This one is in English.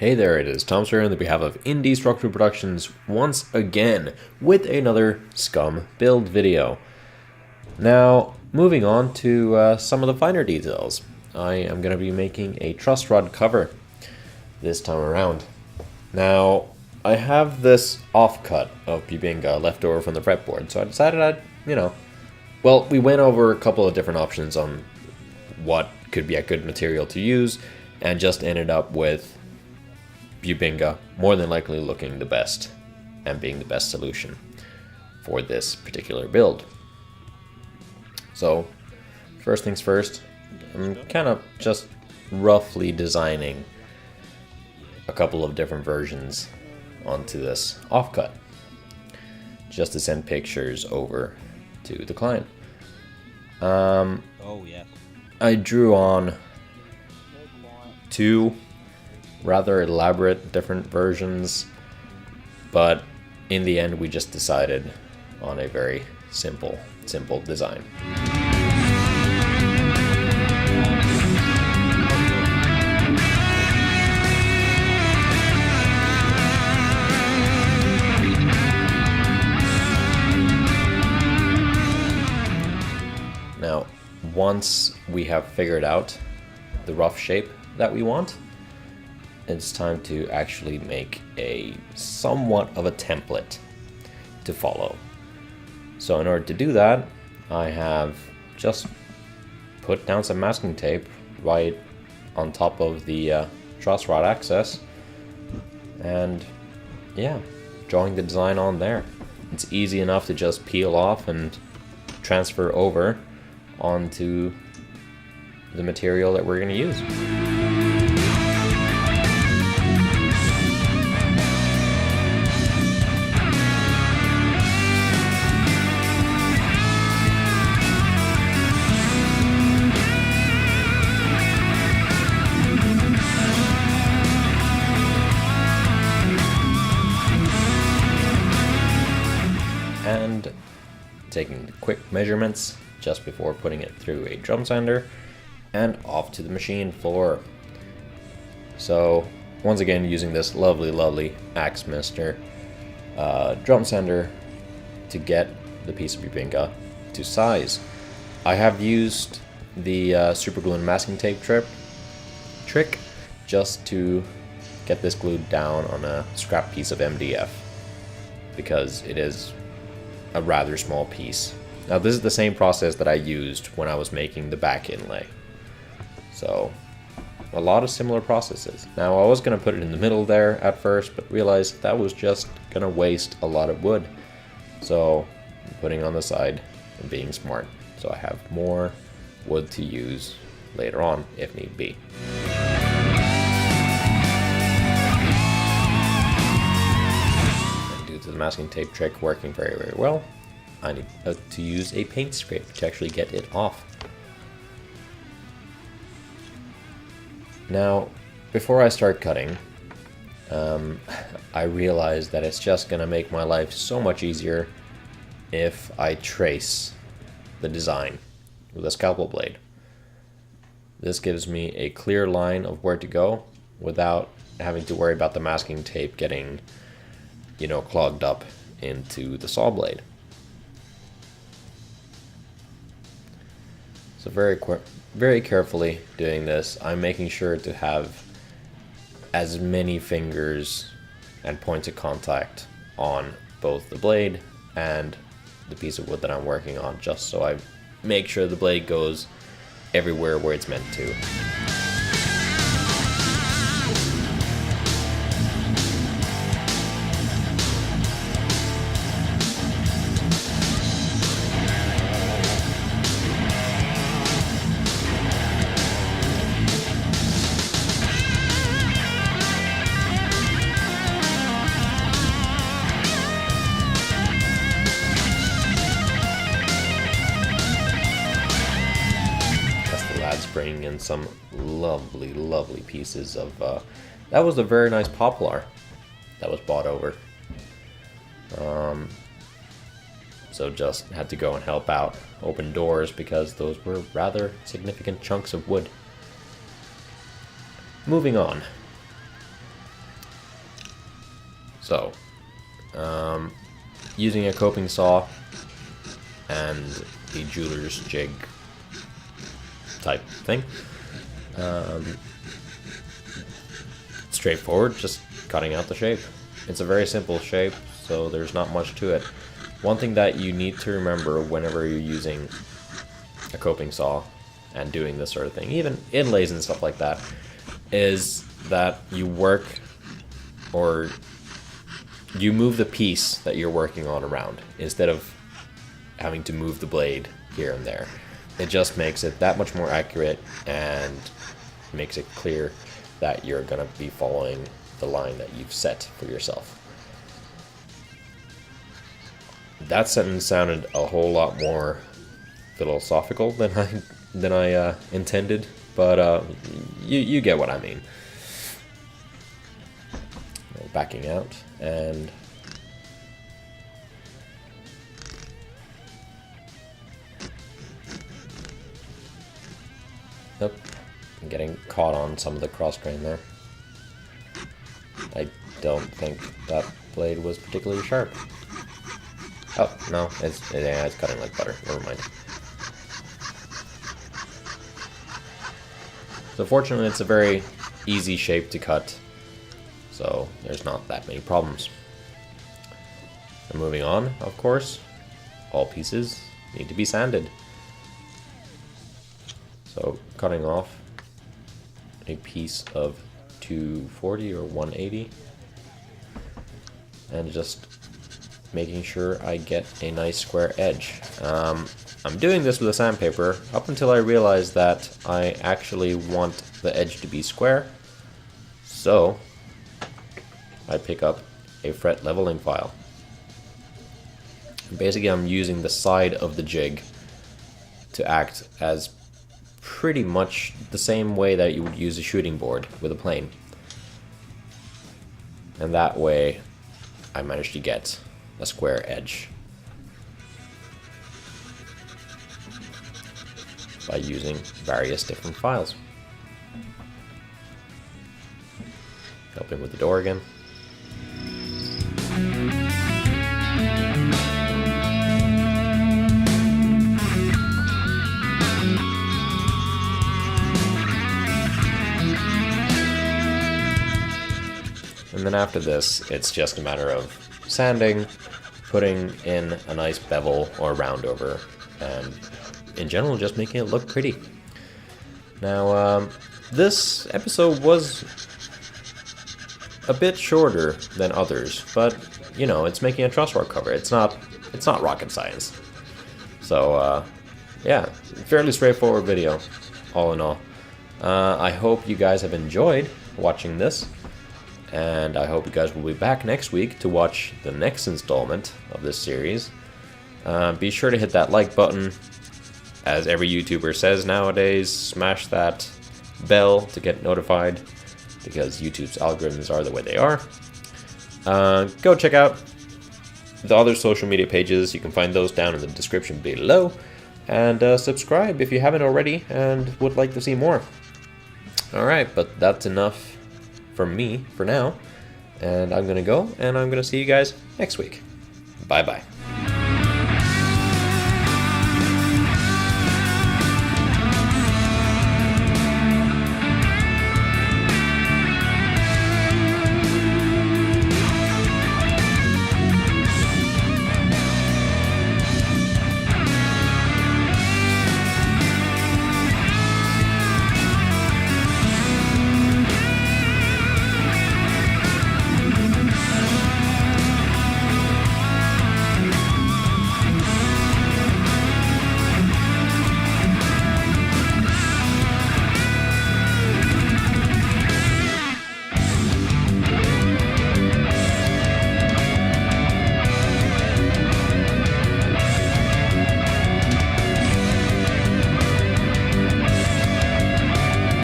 Hey there, it is Tom here on the behalf of Indie Structural Productions once again with another Scum build video. Now, moving on to some of the finer details. I am going to be making a truss rod cover this time around. Now, I have this offcut of Bubinga left over from the fretboard, so I decided well, we went over a couple of different options on what could be a good material to use, and just ended up with Bubinga more than likely looking the best and being the best solution for this particular build. So first things first, I'm kind of just roughly designing a couple of different versions onto this offcut just to send pictures over to the client. I drew on two rather elaborate different versions, but in the end we just decided on a very simple design. Now, once we have figured out the rough shape that we want, it's time to actually make a somewhat of a template to follow. So in order to do that, I have just put down some masking tape right on top of the truss rod access, and yeah, drawing the design on there. It's easy enough to just peel off and transfer over onto the material that we're going to use. And taking the quick measurements just before putting it through a drum sander and off to the machine floor. So once again, using this lovely Axminster drum sander to get the piece of Bubinga to size. I have used the super glue and masking tape trick just to get this glued down on a scrap piece of MDF, because it is a rather small piece. Now this is the same process that I used when I was making the back inlay. So a lot of similar processes. Now I was going to put it in the middle there at first, but realized that was just going to waste a lot of wood. So I'm putting it on the side and being smart, so I have more wood to use later on if need be. The masking tape trick working very well, I need to use a paint scrape to actually get it off. Now, before I start cutting, I realized that it's just gonna make my life so much easier if I trace the design with a scalpel blade. This gives me a clear line of where to go without having to worry about the masking tape getting clogged up into the saw blade. So very carefully doing this, I'm making sure to have as many fingers and points of contact on both the blade and the piece of wood that I'm working on, just so I make sure the blade goes everywhere where it's meant to. Bringing in some lovely pieces of that was a very nice poplar that was bought over, so just had to go and help out open doors because those were rather significant chunks of wood. Moving on. So, using a coping saw and a jeweler's jig type thing, straightforward, just cutting out the shape. It's a very simple shape, so there's not much to it. One thing that you need to remember whenever you're using a coping saw and doing this sort of thing, even inlays and stuff like that, is that you work, or you move the piece that you're working on around instead of having to move the blade here and there. It just makes it that much more accurate and makes it clear that you're gonna be following the line that you've set for yourself. That sentence sounded a whole lot more philosophical than I intended, but you get what I mean. Backing out and nope, I'm getting caught on some of the cross grain there. I don't think that blade was particularly sharp. Oh no, it's cutting like butter. Never mind. So fortunately, it's a very easy shape to cut, so there's not that many problems. And moving on, of course, all pieces need to be sanded. So cutting off a piece of 240 or 180 and just making sure I get a nice square edge. I'm doing this with a sandpaper up until I realized that I actually want the edge to be square, so I pick up a fret leveling file. Basically, I'm using the side of the jig to act as pretty much the same way that you would use a shooting board with a plane. And that way, I managed to get a square edge by using various different files. Helping with the door again. And then after this, it's just a matter of sanding, putting in a nice bevel or round over, and in general just making it look pretty. Now, this episode was a bit shorter than others, but you know, it's making a truss work cover. It's not rocket science. So yeah, fairly straightforward video, all in all. I hope you guys have enjoyed watching this, and I hope you guys will be back next week to watch the next installment of this series. Be sure to hit that like button. As every YouTuber says nowadays, smash that bell to get notified, because YouTube's algorithms are the way they are. Go check out the other social media pages. You can find those down in the description below. And subscribe if you haven't already and would like to see more. Alright, but that's enough from me for now. And I'm going to go, and I'm going to see you guys next week. Bye-bye.